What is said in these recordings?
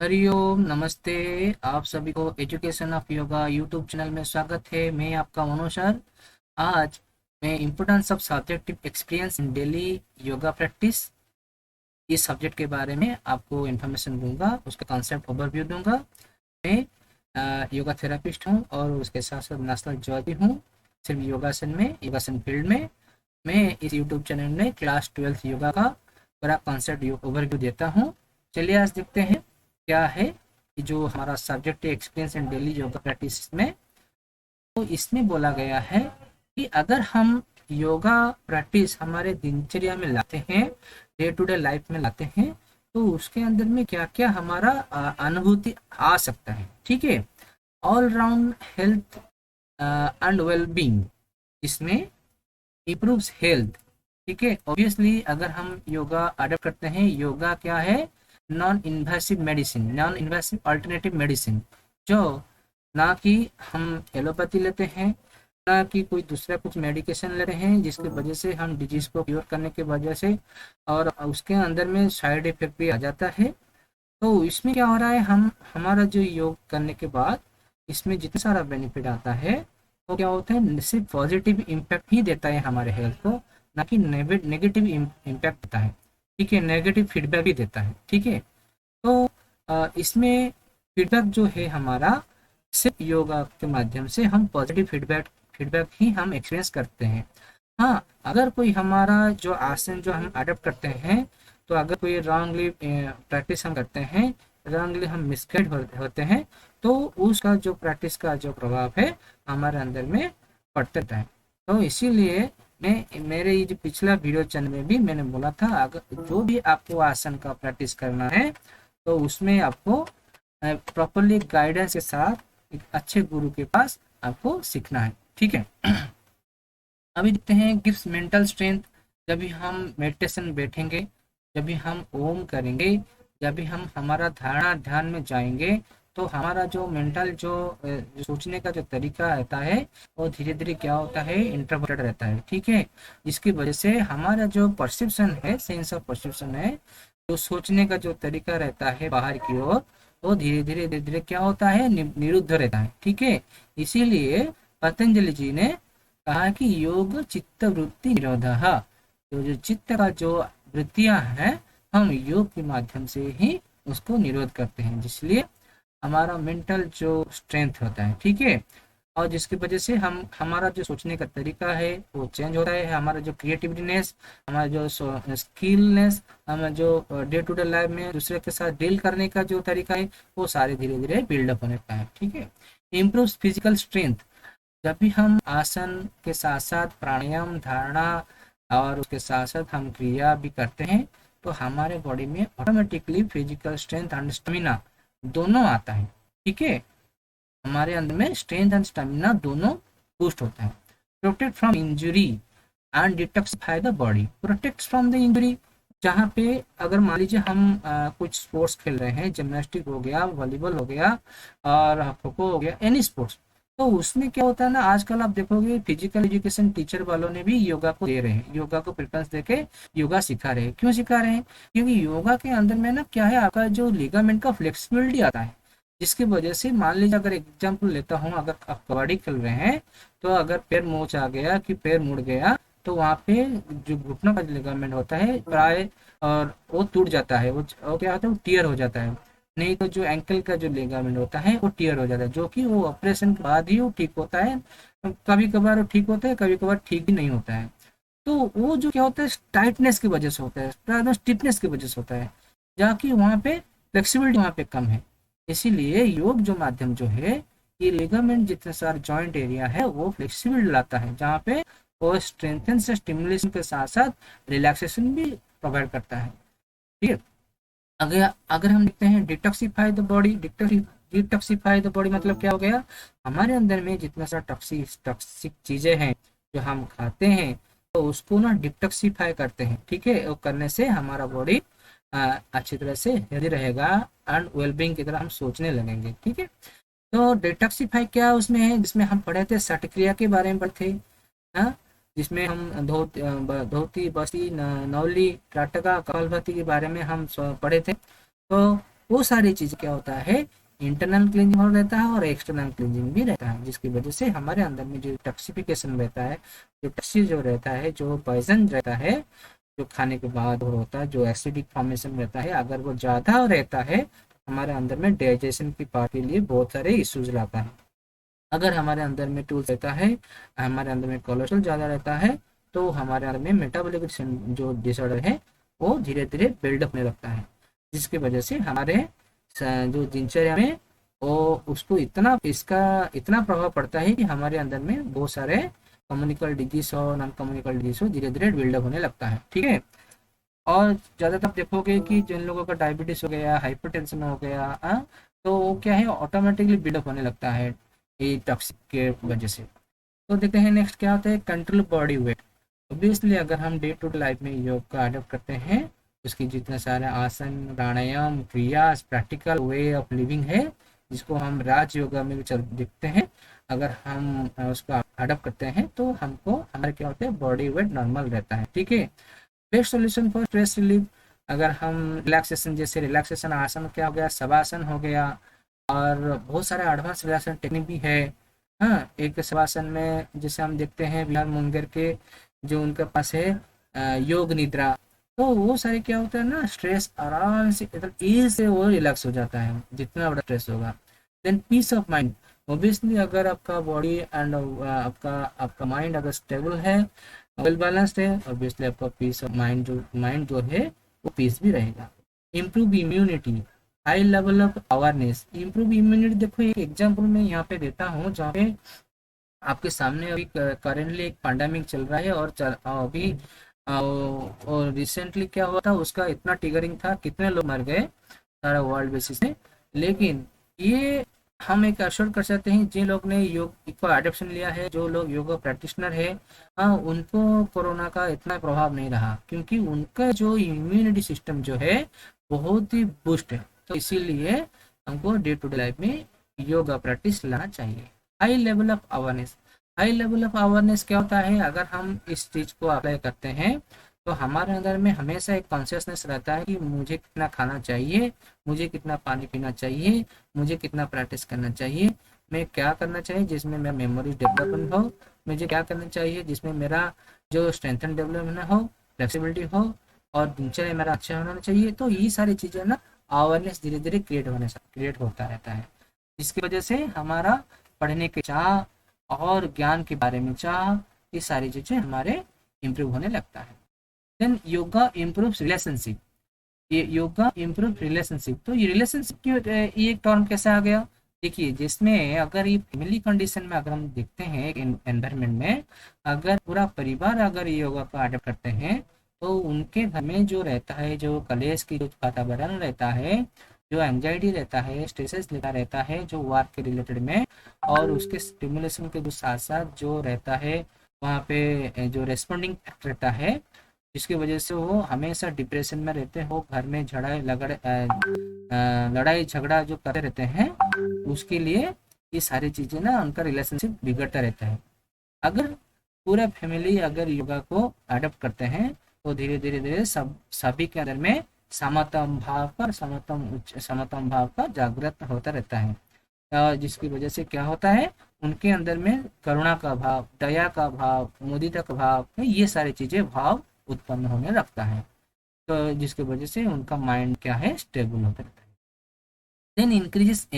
हरिओम नमस्ते। आप सभी को education of yoga YouTube channel में स्वागत है। मैं आपका मनोज सर। आज मैं importance of subjective experience in daily yoga practice इस सब्जेक्ट के बारे में आपको इन्फॉर्मेशन दूंगा, उसका कॉन्सेप्ट ओवरव्यू दूंगा। मैं योगा थेरापिस्ट हूँ और उसके साथ साथ नेशनल जज भी हूँ, सिर्फ योगासन में, योगासन फील्ड में। मैं इस यूट्यूब चैनल में क्लास 12 योगा का पूरा कॉन्सेप्ट ओवरव्यू देता हूँ। चलिए आज देखते हैं क्या है कि जो हमारा subject experience in daily yoga practice में। तो इसमें बोला गया है कि अगर हम योगा प्रैक्टिस हमारे दिनचर्या में लाते हैं, डे टू डे लाइफ में लाते हैं, तो उसके अंदर में क्या क्या हमारा अनुभूति आ सकता है। ठीक है, all round health and well being, इसमें इम्प्रूव्स हेल्थ। ठीक है, ऑब्वियसली अगर हम योगा अडॉप्ट करते हैं, योगा क्या है, non invasive medicine, non invasive alternative medicine, जो ना कि हम एलोपैथी लेते हैं, ना कि कोई दूसरा कुछ मेडिकेशन ले रहे हैं जिसकी वजह से हम डिजीज को क्योर करने की वजह से और उसके अंदर में साइड इफेक्ट भी आ जाता है। तो इसमें क्या हो रहा है, हम हमारा जो योग करने के बाद इसमें जितना सारा बेनिफिट आता है वो क्या होता है, सिर्फ पॉजिटिव इम्पैक्ट ही देता है हमारे हेल्थ को, ना कि नेगेटिव इम्पैक्ट देता है। ठीक है, नेगेटिव फीडबैक भी देता है। ठीक है, तो इसमें फीडबैक जो है हमारा, सिर्फ योगा के माध्यम से हम पॉजिटिव फीडबैक फीडबैक ही हम एक्सपीरियंस करते हैं। हाँ, अगर कोई हमारा जो आसन जो हम अडॉप्ट करते हैं, तो अगर कोई रॉन्गली प्रैक्टिस हम करते हैं, रॉन्गली हम मिसगाइड होते हैं, तो उसका जो प्रैक्टिस का जो प्रभाव है हमारे अंदर में पड़ता है। तो इसीलिए मैं मेरे ये जो पिछला वीडियो चैनल में भी मैंने बोला था, अगर जो भी आपको आसन का प्रैक्टिस करना है तो उसमें आपको प्रॉपरली गाइडेंस के साथ एक अच्छे गुरु के पास आपको सीखना है। ठीक है, अभी देखते हैं गिव्स मेंटल स्ट्रेंथ। जब भी हम मेडिटेशन बैठेंगे, जब भी हम ओम करेंगे, जब भी हम हमारा धारणा ध्यान में जाएंगे, तो हमारा जो मेंटल जो सोचने का जो तरीका रहता है वो धीरे धीरे क्या होता है, इंट्रोवर्टेड रहता है। ठीक है, जिसकी वजह से हमारा जो परसेप्शन है, सेंस ऑफ परसेप्शन है, जो सोचने का जो तरीका रहता है बाहर की ओर, वो धीरे धीरे क्या होता है, निरुद्ध रहता है। ठीक है, इसीलिए पतंजलि जी ने कहा कि योग चित्त वृत्ति निरोधः, तो जो चित्त का जो वृत्तियां हैं हम योग के माध्यम से ही उसको निरोध करते हैं, जिसलिए हमारा मेंटल जो स्ट्रेंथ होता है। ठीक है, और जिसकी वजह से हम हमारा जो सोचने का तरीका है वो चेंज होता है, हमारा जो क्रिएटिविटीनेस, हमारा जो स्किलनेस, हमारा जो डे टू डे लाइफ में दूसरे के साथ डील करने का जो तरीका है वो सारे धीरे धीरे बिल्डअप होने का है। ठीक है, इम्प्रूव फिजिकल स्ट्रेंथ। जब भी हम आसन के साथ साथ प्राणायाम, धारणा और उसके साथ साथ हम क्रिया भी करते हैं, तो हमारे बॉडी में automatically physical strength and stamina दोनों आता है। ठीक है, हमारे अंदर में स्ट्रेंथ एंड स्टेमिना दोनों बूस्ट होता है। Protect from injury and detoxify the body. Protect from the injury, जहाँ पे अगर मान लीजिए हम कुछ स्पोर्ट्स खेल रहे हैं, जिम्नास्टिक हो गया, वॉलीबॉल हो गया और खो खो हो गया, एनी स्पोर्ट्स, तो उसमें क्या होता है ना, आजकल आप देखोगे फिजिकल एजुकेशन टीचर वालों ने भी योगा को दे रहे हैं, योगा को प्रेफरेंस देके योगा सिखा रहे हैं। क्यों सिखा रहे हैं, क्योंकि योगा के अंदर में ना क्या है, आपका जो लिगामेंट का फ्लेक्सिबिलिटी आता है, जिसकी वजह से मान लीजिए अगर एग्जाम्पल लेता हूँ, अगर आप कबड्डी खेल रहे हैं, तो अगर पैर मोच आ गया कि पैर मुड़ गया, तो वहाँ पे जो घुटनों का लिगामेंट होता है प्राय और वो टूट जाता है, वो क्या होता है, वो टीयर हो जाता है। नहीं तो जो एंकल का जो लिगामेंट होता है वो टीयर हो जाता है, जो कि वो ऑपरेशन के बाद ही वो ठीक होता है। कभी कभार वो ठीक होता है, कभी कभार ठीक ही नहीं होता है। तो वो जो क्या होता है, टाइटनेस की वजह से होता है, स्टिफनेस की वजह से होता है, जाकि वहाँ पे फ्लेक्सिबिलिटी वहाँ पे कम है। इसीलिए योग जो माध्यम जो है, ये लिगामेंट जितने सारे जॉइंट एरिया है वो फ्लेक्सिबिलिटी लाता है, जहाँ पे वो स्ट्रेंथन से स्टिमुलेशन के साथ साथ रिलैक्सेशन भी प्रोवाइड करता है। ठीक है, अगर अगर हम देखते हैं detoxify the body, detoxify the body मतलब क्या हो गया, हमारे अंदर में जितना सारा टॉक्सिक चीजें हैं जो हम खाते हैं, तो उसको ना डिटॉक्सिफाई करते हैं। ठीक है, वो करने से हमारा बॉडी अच्छी तरह से हेल्दी रहेगा एंड वेलबींग की तरह हम सोचने लगेंगे। ठीक है, तो डिटॉक्सिफाई क्या उसमें है, जिसमें हम पढ़े थे सटक्रिया के बारे में पढ़े थे। हाँ, जिसमें हम धोती बस्ती नौली टाटका कपालभाति के बारे में हम पढ़े थे। तो वो सारी चीज़ क्या होता है, इंटरनल क्लींजिंग हो रहता है और एक्सटर्नल क्लींजिंग भी रहता है, जिसकी वजह से हमारे अंदर में जो टॉक्सिफिकेशन रहता है, जो टॉक्सिक जो रहता है, जो पॉइजन रहता है, जो खाने के बाद होता है, जो एसिडिक फॉर्मेशन रहता है, अगर वो ज़्यादा रहता है हमारे अंदर में डाइजेशन की पार्ट के लिए बहुत सारे इश्यूज लाता है। अगर हमारे अंदर में टूल्स रहता है, हमारे अंदर में कोलेस्ट्रॉल ज़्यादा रहता है, तो हमारे अंदर में मेटाबॉलिक जो डिसऑर्डर है वो धीरे धीरे बिल्डअप होने लगता है, जिसकी वजह से हमारे जो दिनचर्या में वो उसको इतना इसका इतना प्रभाव पड़ता है कि हमारे अंदर में बहुत सारे कम्युनिकल डिजीज और नॉन कम्युनिकल डिजीज हो धीरे धीरे बिल्डअप होने लगता है। ठीक है। और ज़्यादातर आप देखोगे कि जिन लोगों का डायबिटीज हो गया, हाइपरटेंशन हो गया, तो वो क्या है, ऑटोमेटिकली बिल्डअप होने लगता है ये टॉक्सिक के वजह से। तो देखते हैं नेक्स्ट क्या होता है, कंट्रोल बॉडी वेट। ऑब्वियसली अगर हम डे टू डे लाइफ में योग का अडॉप्ट करते हैं, उसकी जितने सारे आसन, प्राणायाम, क्रियास, प्रैक्टिकल वे ऑफ लिविंग है, जिसको हम राज योगा में भी चल देखते हैं, अगर हम उसका अडॉप्ट करते हैं तो हमको हमारे क्या होता है, बॉडी वेट नॉर्मल रहता है। ठीक है। Best solution for stress relief, अगर हम रिलैक्सेशन, जैसे रिलैक्सेशन आसन क्या हो गया, शवासन हो गया, और बहुत सारे एडवांस रिलैक्सेशन टेक्निक भी है। हाँ, एक शवासन में जैसे हम देखते हैं बिहार मुंगेर के जो उनके पास है योग निद्रा, तो वो सारे क्या होता है ना, स्ट्रेस आराम से मतलब ईज से वो रिलैक्स हो जाता है जितना बड़ा स्ट्रेस होगा। Then peace of mind, obviously अगर आपका बॉडी एंड आपका आपका माइंड अगर स्टेबल है, वेल बैलेंस्ड है, ऑब्वियसली आपका पीस ऑफ माइंड जो है वो पीस भी रहेगा। Improve immunity, high level of awareness. Improve immunity देखो, एक एग्जांपल मैं यहाँ पे देता हूँ, जहाँ पे आपके सामने अभी करेंटली एक पैंडेमिक चल रहा है, और अभी और रिसेंटली क्या हुआ था, उसका इतना टिगरिंग था, कितने लोग मर गए सारा वर्ल्ड बेसिस में। लेकिन ये हम एक अश्योर कर सकते हैं, जिन लोग ने योग को एडॉप्शन लिया है, जो लोग योगा प्रैक्टिशनर है, हाँ, उनको कोरोना का इतना प्रभाव नहीं रहा, क्योंकि उनका जो इम्यूनिटी सिस्टम जो है बहुत ही बूस्ट है। तो इसीलिए हमको डे टू डे लाइफ में योगा प्रैक्टिस लाना चाहिए। High level of awareness, high level of awareness क्या होता है, अगर हम इस चीज़ को अप्लाई करते हैं तो हमारे अंदर में हमेशा एक कॉन्शियसनेस रहता है कि मुझे कितना खाना चाहिए, मुझे कितना पानी पीना चाहिए, मुझे कितना प्रैक्टिस करना चाहिए, मैं क्या करना चाहिए जिसमें मेरा मेमोरी डेवलपमेंट हो, मुझे क्या करना चाहिए जिसमें मेरा जो स्ट्रेंथ एंड डेवलपमेंट हो, फ्लेक्सिबिलिटी हो, और दिनचर्या मेरा अच्छा होना चाहिए। तो ये सारी चीज़ें ना अवेयरनेस धीरे धीरे क्रिएट होता रहता है, जिसकी वजह से हमारा पढ़ने के चाह और ज्ञान के बारे में चाह, ये सारी चीज़ें हमारे इम्प्रूव होने लगता है। देन योगा इम्प्रूव रिलेशनशिप, ये योगा इम्प्रूव रिलेशनशिप, तो ये रिलेशनशिप की ये एक टर्म कैसे आ गया, देखिए, जिसमें अगर ये फैमिली कंडीशन में अगर हम देखते हैं एनवायरमेंट में, अगर पूरा परिवार अगर योगा को अडॉप्ट करते हैं, तो उनके घर में जो रहता है, जो कलेश की जो वातावरण रहता है, जो एंजाइटी रहता है, स्ट्रेसेस लेता रहता है जो वर्क के रिलेटेड में, और उसके स्टिमुलेशन के जो साथ साथ जो रहता है वहाँ पे जो रेस्पॉन्डिंग एक्ट रहता है, जिसकी वजह से वो हमेशा डिप्रेशन में रहते हो, घर में लड़ाई झगड़ा जो करते रहते हैं, उसके लिए ये सारी चीज़ें ना उनका रिलेशनशिप बिगड़ता रहता है। अगर पूरा फैमिली अगर योगा को अडॉप्ट करते हैं, तो धीरे धीरे धीरे सभी के अंदर में समतम भाव का जागृत होता रहता है, जिसकी वजह से क्या होता है, उनके अंदर में करुणा का भाव, दया का भाव, मुदिता का भाव, ये सारी चीजें भाव उत्पन्न होने लगता है, तो जिसकी वजह से उनका माइंड क्या है, स्टेबल होता रहता है। देन इंक्रीजेस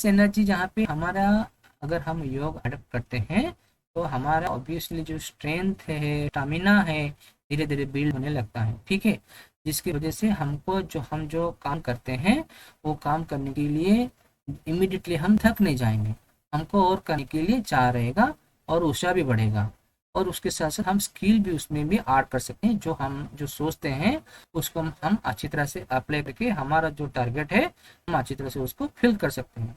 एनर्जी, जहाँ पे हमारा अगर हम योग अडॉप्ट करते हैं, तो हमारा ऑब्वियसली जो स्ट्रेंथ है, स्टामिना है, धीरे धीरे बिल्ड होने लगता है। ठीक है। जिसकी वजह से हमको हम जो काम करते हैं, वो काम करने के लिए इमिडिएटली हम थक नहीं जाएंगे, हमको और करने के लिए चाह रहेगा और उत्साह भी बढ़ेगा, और उसके साथ साथ हम स्किल भी उसमें भी ऐड कर सकते हैं, जो हम जो सोचते हैं उसको हम अच्छी तरह से अप्लाई करके हमारा जो टारगेट है हम अच्छी तरह से उसको फिल कर सकते हैं।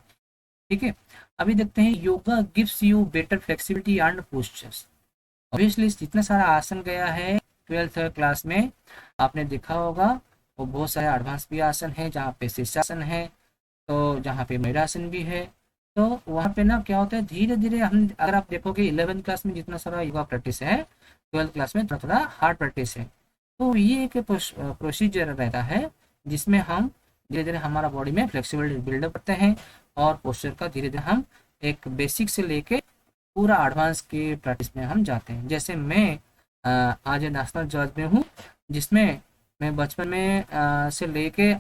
ठीक है। अभी देखते हैं, yoga gives you better flexibility and postures. Obviously जितना सारा आसन गया है 12th क्लास में, आपने देखा होगा, वो बहुत सारे एडवांस भी आसन है, जहाँ पे शीर्षासन है, तो जहाँ पे मैरासन भी है। तो वहाँ पे ना क्या होता है, धीरे धीरे हम, अगर आप देखोगे 11th क्लास में जितना सारा योगा प्रैक्टिस है, 12th क्लास में थोड़ा थोड़ा हार्ड प्रैक्टिस है। तो ये एक प्रोसीजर रहता है जिसमें हम धीरे धीरे हमारा बॉडी में फ्लेक्सिबिलिटी बिल्डअप करते हैं और पोस्चर का धीरे धीरे हम एक बेसिक से लेके पूरा एडवांस के प्रैक्टिस में हम जाते हैं। जैसे मैं आज नेशनल जज में हूँ, जिसमें मैं बचपन में से लेके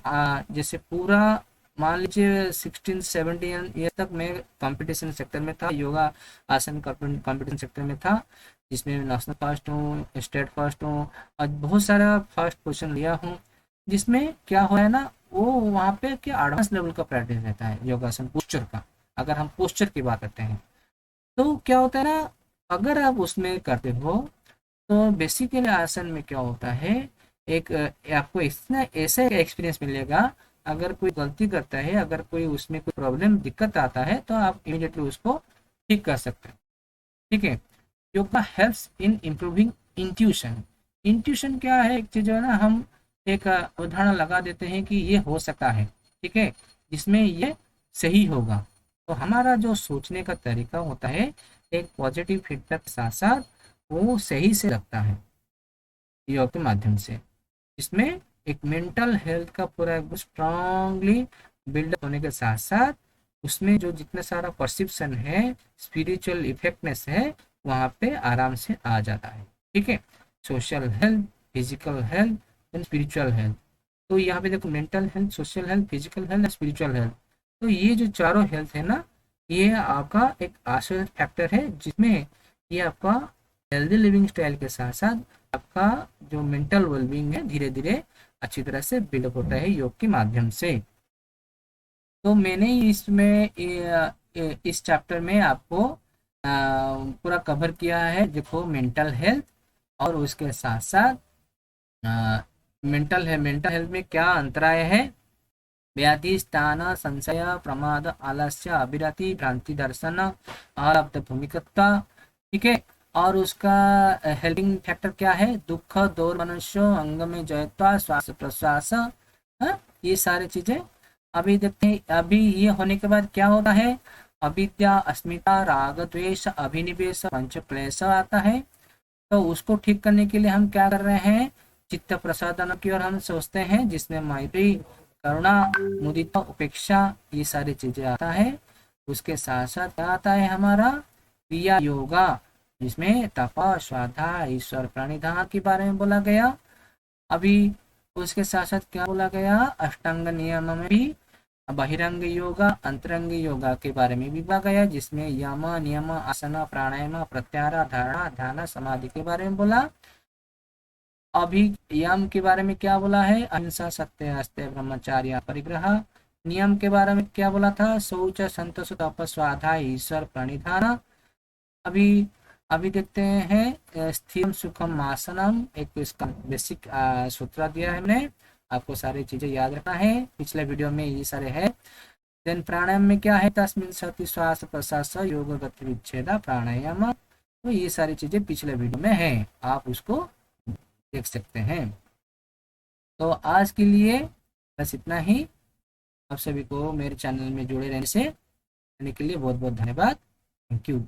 जैसे पूरा मान लीजिए 16-17 ईयर तक मैं कंपटीशन सेक्टर में था, योगा आसन कंपटीशन सेक्टर में था, जिसमें नेशनल फर्स्ट हूँ, स्टेट फर्स्ट हूँ और बहुत सारा फर्स्ट पोजीशन लिया हूँ। जिसमें क्या हो है ना, वो वहाँ पे क्या एडवांस लेवल का प्रैक्टिस रहता है योगासन पोस्चर का। अगर हम पोस्चर की बात करते हैं तो क्या होता है ना, अगर आप उसमें करते हो तो बेसिकली आसन में क्या होता है, एक आपको इतना ऐसा एक्सपीरियंस मिलेगा। अगर कोई गलती करता है, अगर कोई उसमें कोई प्रॉब्लम दिक्कत आता है तो आप इमीडिएटली उसको ठीक कर सकते हैं। ठीक है। Yoga helps in improving intuition. Intuition क्या है, एक चीज जो है ना, हम एक उदाहरण लगा देते हैं कि ये हो सकता है, ठीक है, जिसमें ये सही होगा। तो हमारा जो सोचने का तरीका होता है एक पॉजिटिव फीडबैक के साथ साथ वो सही से लगता है योग के माध्यम से, इसमें एक मेंटल हेल्थ का पूरा एकदम स्ट्रांगली बिल्डअप होने के साथ साथ उसमें जो जितना सारा परसेप्शन है, स्पिरिचुअल इफेक्टनेस है, वहाँ पे आराम से आ जाता है। ठीक है। Social health, physical health and spiritual health. तो यहाँ पे देखो, mental health, social health, physical health, spiritual health. तो ये जो चारों हेल्थ है ना, ये आपका एक आश्रय फैक्टर है, जिसमें ये आपका हेल्दी लिविंग स्टाइल के साथ साथ आपका जो मेंटल वेलबींग है धीरे धीरे अच्छी तरह से बिल्डअप होता है योग के माध्यम से। तो मैंने इसमें इस चैप्टर में आपको पूरा कवर किया है। देखो, मेंटल हेल्थ और उसके साथ साथ मेंटल हेल्थ में क्या अंतराय है, व्याधि, स्थान, संशय, प्रमाद, आलस्य, अभिरति, भ्रांति दर्शन, आरब्ध भूमिकता। ठीक है। और उसका हेल्पिंग फैक्टर क्या है, दुख, दौर, मनुष्य, अंग में जयत्वा, श्वास प्रश्वास, ये सारी चीजें अभी देखते हैं। अभी ये होने के बाद क्या होता है, अविद्या, अस्मिता, राग, द्वेष, अभिनिवेश, पंच क्लेश आता है। तो उसको ठीक करने के लिए हम क्या कर रहे हैं, चित्त प्रसादन की ओर हम सोचते हैं, जिसमें मैत्री, करुणा, मुदिता, उपेक्षा, ये सारी चीजें आता है। उसके साथ साथ क्या आता है हमारा क्रिया योगा, जिसमें तपा, श्रद्धा, ईश्वर प्रणिधान के बारे में बोला गया। अभी उसके साथ साथ क्या बोला गया, अष्टांग नियम में भी बहिरंग योगा, अंतरंग योगा के बारे में भी बोला गया, जिसमें यम, नियम, आसन, प्राणायाम, प्रत्याहार, धारणा, ध्यान, समाधि के बारे में बोला। अभी यम के बारे में क्या बोला है, अहिंसा, सत्य, अस्त्य, ब्रह्मचार्य, परिग्रह। नियम के बारे में क्या बोला था, शौच, संतोष, तप, स्वाध्याय, ईश्वर प्रणिधान। अभी अभी देखते हैं स्थिरम सुखम आसनम, एक इसका बेसिक सूत्र दिया है हमने, आपको सारी चीजें याद रखना है, पिछले वीडियो में ये सारे है। देन प्राणायाम में क्या है, तस्मिन् सति श्वास प्रश्वास योग गति विच्छेद प्राणायाम। तो ये सारी चीजें पिछले वीडियो में है, आप उसको देख सकते हैं। तो आज के लिए बस इतना ही। आप सभी को मेरे चैनल में जुड़े रहने के लिए बहुत बहुत धन्यवाद। Thank you.